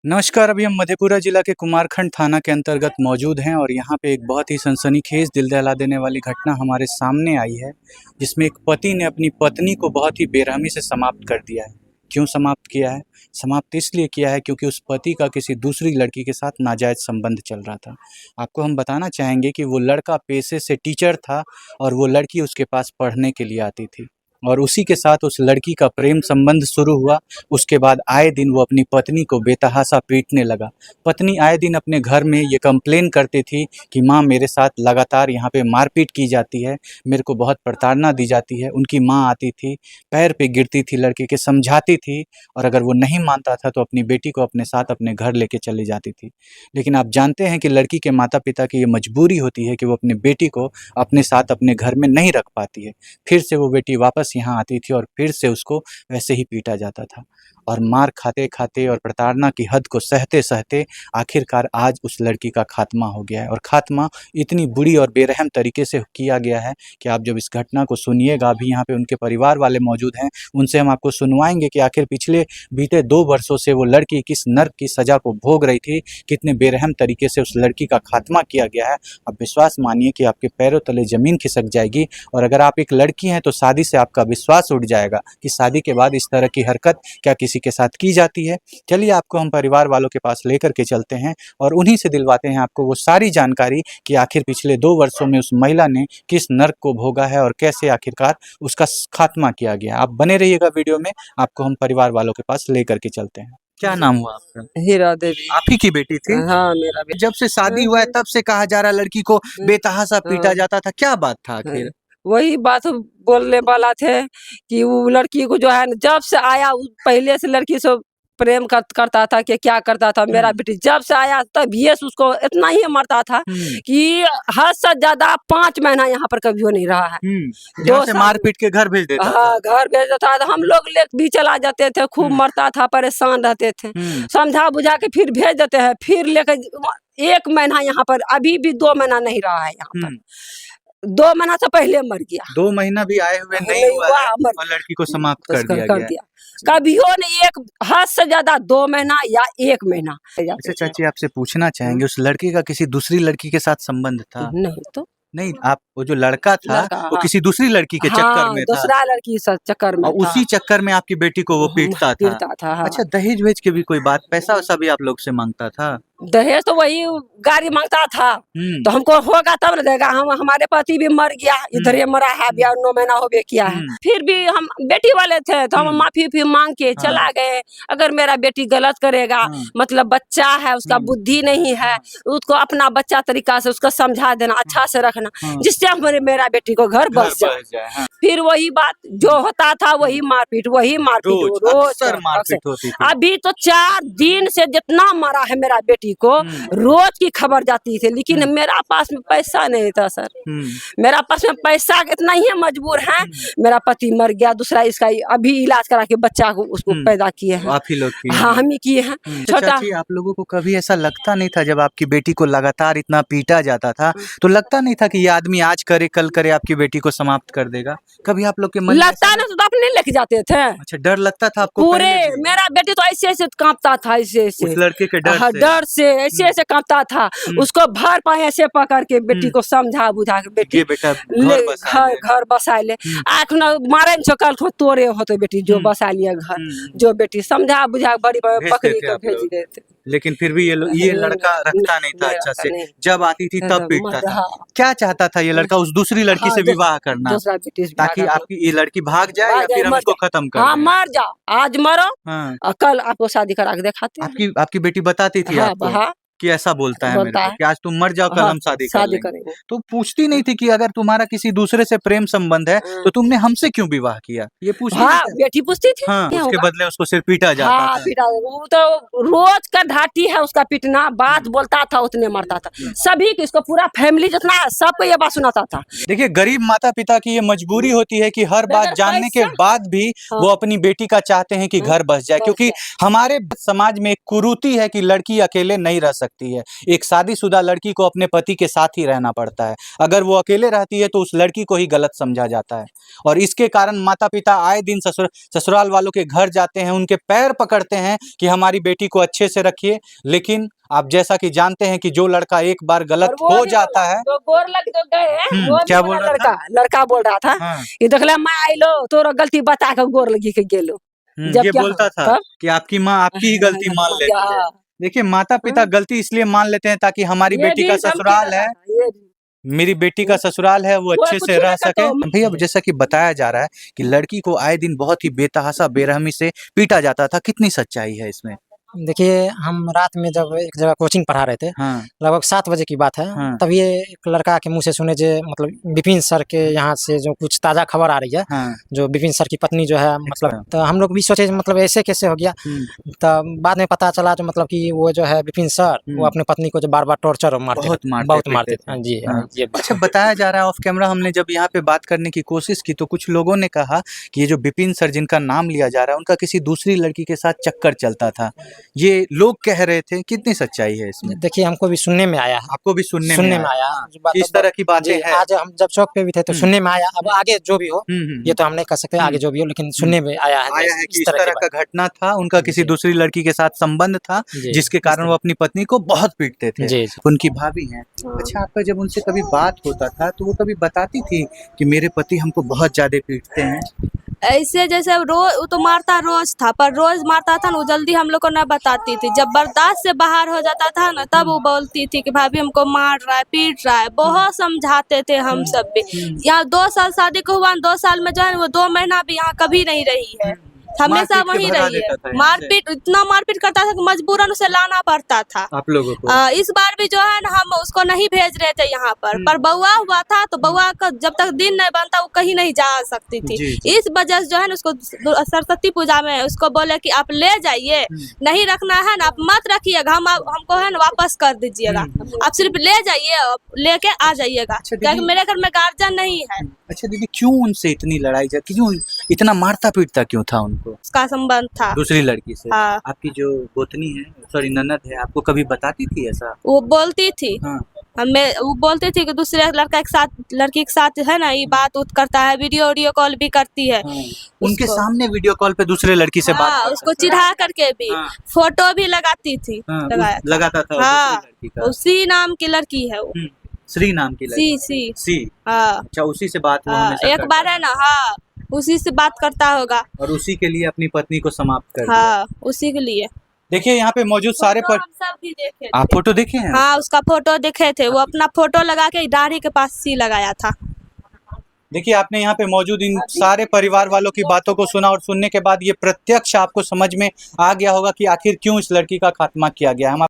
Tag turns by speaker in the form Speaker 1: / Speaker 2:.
Speaker 1: नमस्कार। अभी हम मधेपुरा जिला के कुमारखंड थाना के अंतर्गत मौजूद हैं और यहाँ पे एक बहुत ही सनसनीखेज दिल दहला देने वाली घटना हमारे सामने आई है, जिसमें एक पति ने अपनी पत्नी को बहुत ही बेरहमी से समाप्त कर दिया है। क्यों समाप्त किया है? समाप्त इसलिए किया है क्योंकि उस पति का किसी दूसरी लड़की के साथ नाजायज़ संबंध चल रहा था। आपको हम बताना चाहेंगे कि वो लड़का पेशे से टीचर था और वो लड़की उसके पास पढ़ने के लिए आती थी और उसी के साथ उस लड़की का प्रेम संबंध शुरू हुआ। उसके बाद आए दिन वो अपनी पत्नी को बेतहाशा पीटने लगा। पत्नी आए दिन अपने घर में ये कंप्लेन करती थी कि माँ, मेरे साथ लगातार यहाँ पे मारपीट की जाती है, मेरे को बहुत प्रताड़ना दी जाती है। उनकी माँ आती थी, पैर पे गिरती थी लड़के के, समझाती थी और अगर वो नहीं मानता था तो अपनी बेटी को अपने साथ अपने घर लेके चली जाती थी। लेकिन आप जानते हैं कि लड़की के माता पिता की ये मजबूरी होती है कि वो अपनी बेटी को अपने साथ अपने घर में नहीं रख पाती है। फिर से वो बेटी वापस यहाँ आती थी और फिर से उसको वैसे ही पीटा जाता था और मार खाते खाते और प्रताड़ना की हद को सहते सहते आखिरकार आज उस लड़की का खात्मा हो गया है। और खात्मा इतनी बुरी और बेरहम तरीके से किया गया है कि आप जब इस घटना को सुनिएगा, अभी यहाँ पे उनके परिवार वाले मौजूद हैं, उनसे हम आपको सुनवाएंगे कि आखिर पिछले बीते 2 वर्षों से वो लड़की किस नर्क की सज़ा को भोग रही थी, कितने बेरहम तरीके से उस लड़की का खात्मा किया गया है। आप विश्वास मानिए कि आपके पैरों तले ज़मीन खिसक जाएगी और अगर आप एक लड़की हैं तो शादी से आपका विश्वास उठ जाएगा कि शादी के बाद इस तरह की हरकत क्या किसी के साथ की जाती है। चलिए आपको हम परिवार वालों के पास लेकर के चलते हैं और उन्हीं से दिलवाते हैं आपको वो सारी जानकारी कि आखिर पिछले 2 वर्षों में उस महिला ने किस नर्क को भोगा है और कैसे आखिरकार उसका खात्मा किया गया। आप बने रहिएगा वीडियो में, आपको हम परिवार वालों के पास लेकर के चलते हैं। क्या नाम हुआ आपका?
Speaker 2: हीरा देवी।
Speaker 1: आप ही की बेटी थी?
Speaker 2: हाँ, मेरा बेटा।
Speaker 1: जब से शादी हुआ है तब से कहा जा रहा लड़की को बेतहाशा पीटा जाता था, क्या बात था आखिर?
Speaker 2: वही बात बोलने वाला थे कि वो लड़की को जो है जब से आया पहले से लड़की से प्रेम करता था कि क्या करता था। मेरा बेटी जब से आया तब ये उसको इतना ही मरता था कि हद से ज्यादा 5 महीना यहाँ पर कभी हो नहीं रहा है।
Speaker 1: 2 से मार पीट के घर भेज देता था।
Speaker 2: हाँ, घर भेज देता था। हम लोग ले भी चला जाते थे, खूब मरता था, परेशान रहते थे। समझा बुझा के फिर भेज देते हैं, फिर लेकर 1 महीना यहाँ पर, अभी भी 2 महीना नहीं रहा है यहाँ पर। 2 महीना से पहले मर गया।
Speaker 1: 2 महीना भी आए हुए नहीं हुआ है और लड़की को समाप्त कर दिया गया।
Speaker 2: कभी हो नहीं, एक हद से ज्यादा 2 महीना या 1 महीना।
Speaker 1: अच्छा चाची, आपसे पूछना चाहेंगे उस लड़की का किसी दूसरी लड़की के साथ संबंध था?
Speaker 2: नहीं तो
Speaker 1: नहीं, आप वो जो लड़का था वो किसी दूसरी लड़की के चक्कर में था?
Speaker 2: दूसरा लड़की चक्कर में
Speaker 1: और उसी चक्कर में आपकी बेटी को वो पीटता था।
Speaker 2: हाँ।
Speaker 1: अच्छा, दहेज वेज की भी कोई बात, पैसा वैसा भी आप लोग से मांगता था?
Speaker 2: दहेज तो वही गाड़ी मांगता था, तो हमको होगा तब न देगा। हमारे पति भी मर गया, इधर ही मरा है, अभी 9 महीना हो गया किया है। फिर भी हम बेटी वाले थे तो हम माफी मांग के चला गए। अगर मेरा बेटी गलत करेगा, मतलब बच्चा है, उसका बुद्धि नहीं है, उसको अपना बच्चा तरीका से उसको समझा देना, अच्छा से रखना, जिससे मेरा बेटी को घर बस जाए। फिर वही बात जो होता था, वही मारपीट रोज
Speaker 1: मारपीट होती थी।
Speaker 2: अभी तो 4 दिन से जितना मरा है मेरा बेटी को, रोज की खबर जाती थी। लेकिन मेरा पास में पैसा नहीं था सर। मेरा पास में पैसा इतना ही मजबूर है। मेरा पति मर गया, दूसरा इसका अभी इलाज करा के बच्चा को उसको पैदा किए हैं।
Speaker 1: आप ही लोग किए?
Speaker 2: हाँ, हम ही किए हैं। छोटा
Speaker 1: आप लोगों को कभी ऐसा लगता नहीं था जब आपकी बेटी को लगातार इतना पीटा जाता था, तो लगता नहीं था कि ये आदमी आज करे कल करे आपकी बेटी को समाप्त कर देगा? कभी आप लोग के मन
Speaker 2: लगता नहीं तो अपने लेके जाते थे।
Speaker 1: अच्छा, डर लगता था आपको?
Speaker 2: पूरे मेरा बेटी तो ऐसे ऐसे कांपता था, ऐसे
Speaker 1: उस लड़के के
Speaker 2: डर से ऐसे ऐसे कांपता था। उसको भर पाए ऐसे पकड़ के बेटी को समझा बुझा के बेटी
Speaker 1: बेटा
Speaker 2: घर बसा ले। आँख न मारे कल तोरे होते बेटी जो बसा लिया घर, जो बेटी समझा बुझा बड़ी पकड़ी कर भेज देते।
Speaker 1: लेकिन फिर भी ये लड़का रखता नहीं था अच्छा से, जब आती थी तब पीटता था। क्या चाहता था ये लड़का? उस दूसरी लड़की से विवाह करना, ताकि आपकी ये लड़की भाग जाए या फिर हम इसको खत्म कर दें?
Speaker 2: हाँ, मर जाओ, आज मरो, कल आपको शादी करा के दिखाते हैं।
Speaker 1: आपकी बेटी बताती थी आपको कि ऐसा बोलता है मेरे को कि आज तुम मर जाओ, कल हम शादी करेंगे। तो पूछती नहीं थी कि अगर तुम्हारा किसी दूसरे से प्रेम संबंध है तो तुमने हमसे क्यों विवाह किया? ये पूछती
Speaker 2: बेटी पूछती थी।
Speaker 1: उसके बदले उसको सिर्फ पीटा जाता था।
Speaker 2: वो तो रोज का ढाटी है उसका पीटना। बात बोलता था उतने मरता था। सभी इसको पूरा फैमिली जितना सबको ये बात सुनाता था।
Speaker 1: देखिए, गरीब माता पिता की ये मजबूरी होती है कि हर बात जानने के बाद भी वो अपनी बेटी का चाहते हैं कि घर बस जाए, क्योंकि हमारे समाज में एक कुरीति है कि लड़की अकेले नहीं रह सकती। सकती है। एक शादीशुदा लड़की को अपने पति के साथ ही रहना पड़ता है। अगर वो अकेले रहती है तो उस लड़की को ही गलत समझा जाता है और इसके कारण माता-पिता आए दिन ससुराल वालों के घर जाते हैं, उनके पैर पकड़ते हैं कि हमारी बेटी को अच्छे से रखिए। लेकिन आप जैसा कि जानते हैं कि जो लड़का एक बार गलत हो जाता है,
Speaker 2: जो गोर लग जो गए हैं, वो
Speaker 1: क्या
Speaker 2: भी
Speaker 1: बोल
Speaker 2: बोला
Speaker 1: रहा था?
Speaker 2: लड़का बोल रहा था
Speaker 1: हाँ।
Speaker 2: कि देखला मैं आइलो तोरा गलती बता के गोर लगी के गेलो। जब
Speaker 1: ये
Speaker 2: क्या
Speaker 1: बोलता था
Speaker 2: तब?
Speaker 1: कि आपकी माँ आपकी ही गलती मान लेती है।
Speaker 2: हाँ।
Speaker 1: देखिए माता-पिता गलती इसलिए मान लेते हैं ताकि हमारी
Speaker 2: ये
Speaker 1: बेटी
Speaker 2: भी
Speaker 1: का
Speaker 2: धमकी
Speaker 1: ससुराल
Speaker 2: देता
Speaker 1: है,
Speaker 2: था, ये भी।
Speaker 1: मेरी बेटी का ससुराल है, वो अच्छे
Speaker 2: कुछ
Speaker 1: से
Speaker 2: भी
Speaker 1: रह
Speaker 2: ना कर
Speaker 1: सके।
Speaker 2: दो।
Speaker 1: भैया जैसा कि बताया जा रहा है कि लड़की को आए दिन बहुत ही बेतहाशा बेरहमी से पीटा जाता था, कितनी सच्चाई है इसमें?
Speaker 3: देखिए, हम रात में जब एक जगह कोचिंग पढ़ा रहे थे,
Speaker 1: हाँ,
Speaker 3: लगभग 7 बजे की बात है,
Speaker 1: हाँ।
Speaker 3: तब ये एक लड़का के मुँह से सुने जे मतलब विपिन सर के यहाँ से जो कुछ ताज़ा खबर आ रही है,
Speaker 1: हाँ।
Speaker 3: जो विपिन सर की पत्नी जो है मतलब,
Speaker 1: अच्छा।
Speaker 3: तो हम लोग भी सोचे मतलब ऐसे कैसे हो गया? तब बाद में पता चला जो मतलब कि वो जो है विपिन सर, वो अपनी पत्नी को जो बार-बार टॉर्चर और मारते
Speaker 1: बहुत
Speaker 3: थे,
Speaker 1: मारते
Speaker 3: बहुत
Speaker 1: पीटते
Speaker 3: मारते
Speaker 1: थे।
Speaker 3: थे। हाँ जी,
Speaker 1: हाँ।
Speaker 3: हाँ, ये
Speaker 1: अच्छा बताया जा रहा है ऑफ कैमरा, हमने जब यहाँ पे बात करने की कोशिश की तो कुछ लोगों ने कहा कि ये जो विपिन सर जिनका नाम लिया जा रहा है उनका किसी दूसरी लड़की के साथ चक्कर चलता था। ये लोग कह रहे थे, कितनी सच्चाई है इसमें?
Speaker 3: देखिए, हमको भी सुनने में आया है।
Speaker 1: आपको भी सुनने
Speaker 3: सुनने
Speaker 1: में
Speaker 3: में
Speaker 1: आया?
Speaker 3: आया। जो
Speaker 1: इस तरह की बातें
Speaker 3: जी,
Speaker 1: हैं।
Speaker 3: आज हम जब चौक पे भी थे तो
Speaker 1: हुँ।
Speaker 3: सुनने में आया। अब आगे जो भी हो, ये तो हम नहीं कह सकते आगे जो भी हो, लेकिन सुनने में आया है
Speaker 1: आया है कि इस
Speaker 3: की
Speaker 1: तरह का घटना था, उनका किसी
Speaker 3: जी।
Speaker 1: दूसरी लड़की के साथ संबंध था,
Speaker 3: जी,
Speaker 1: जिसके
Speaker 3: इस
Speaker 1: कारण वो
Speaker 3: तरह।
Speaker 1: अपनी पत्नी को बहुत पीटते थे।
Speaker 3: जी, जी।
Speaker 1: उनकी भाभी हैं। अच्छा आपका जब उनसे कभी बात होता था तो वो कभी बताती थी कि मेरे पति हमको बहुत ज़्यादा पीटते हैं?
Speaker 4: ऐसे जैसे रोज वो तो मारता रोज था, पर रोज मारता था ना वो जल्दी हम लोग को न बताती थी। जब बर्दाश्त से बाहर हो जाता था ना तब वो बोलती थी कि भाभी हमको मार रहा है, पीट रहा है। बहुत समझाते थे हम सब भी। यहाँ 2 साल शादी को हुआ, 2 साल में जो है वो 2 महीना भी यहाँ कभी नहीं रही है, हमेशा
Speaker 1: मारपीट के
Speaker 4: वहीं
Speaker 1: भगा
Speaker 4: रही है।
Speaker 1: देता था यहाँ से।
Speaker 4: मारपीट इतना मारपीट करता था कि मजबूरन उसे लाना पड़ता था।
Speaker 1: आप लोगों को?
Speaker 4: इस बार भी जो है ना हम उसको नहीं भेज रहे थे यहाँ पर बउआ हुआ था तो बउआ का जब तक दिन नहीं बनता वो कहीं नहीं जा सकती थी।
Speaker 1: जी, जी।
Speaker 4: इस वजह से जो है ना उसको सरस्वती पूजा में उसको बोले कि आप ले जाइए, नहीं रखना है ना आप मत रखिएगा, हमको है ना वापस कर दीजिएगा, आप सिर्फ ले जाइए, लेके आ जाइएगा,
Speaker 1: अच्छा दीदी।
Speaker 4: क्योंकि मेरे घर में गार्जियन नहीं है।
Speaker 1: अच्छा दीदी क्यों उनसे इतनी लड़ाई झगड़ा, क्यों इतना मारता पीटता क्यों था उनको
Speaker 4: उसका संबंध था।
Speaker 1: दूसरी लड़की से?
Speaker 4: हाँ।
Speaker 1: आपकी जो गोतनी है, सॉरी ननद है, आपको कभी बताती थी ऐसा?
Speaker 4: वो बोलती थी
Speaker 1: हाँ।
Speaker 4: हमें, वो बोलती थी कि दूसरे लड़की के साथ है ना ये बात उत करता है, वीडियो कॉल भी करती है।
Speaker 1: हाँ। उनके सामने वीडियो कॉल पे दूसरे लड़की से बात करता
Speaker 4: उसको
Speaker 1: था।
Speaker 4: चिढ़ा करके भी
Speaker 1: हाँ।
Speaker 4: फोटो भी लगाती थी,
Speaker 1: हाँ,
Speaker 4: लगाया था।
Speaker 1: लगाता था
Speaker 4: हाँ,
Speaker 1: दूसरी लड़की का।
Speaker 4: उसी नाम की लड़की है वो।
Speaker 1: श्री नाम की लड़की।
Speaker 4: सी।
Speaker 1: सी।
Speaker 4: हाँ,
Speaker 1: अच्छा उसी से बात वो
Speaker 4: हाँ,
Speaker 1: हमेशा
Speaker 4: एक
Speaker 1: करता
Speaker 4: बार है ना, हाँ उसी से बात करता होगा।
Speaker 1: और उसी के लिए अपनी पत्नी को समाप्त कर दिया।
Speaker 4: हाँ, उसी के लिए।
Speaker 1: देखिए यहाँ पे मौजूद सारे
Speaker 4: फोटो हम सब भी देखे
Speaker 1: आप
Speaker 4: थे।
Speaker 1: फोटो देखे हैं?
Speaker 4: हाँ, उसका फोटो देखे थे, वो अपना फोटो लगा के दाढ़ी के पास सी लगाया था।
Speaker 1: देखिए आपने यहाँ पे मौजूद इन सारे परिवार वालों की बातों को सुना और सुनने के बाद ये प्रत्यक्ष आपको समझ में आ गया होगा कि आखिर क्यों इस लड़की का खात्मा किया गया। हम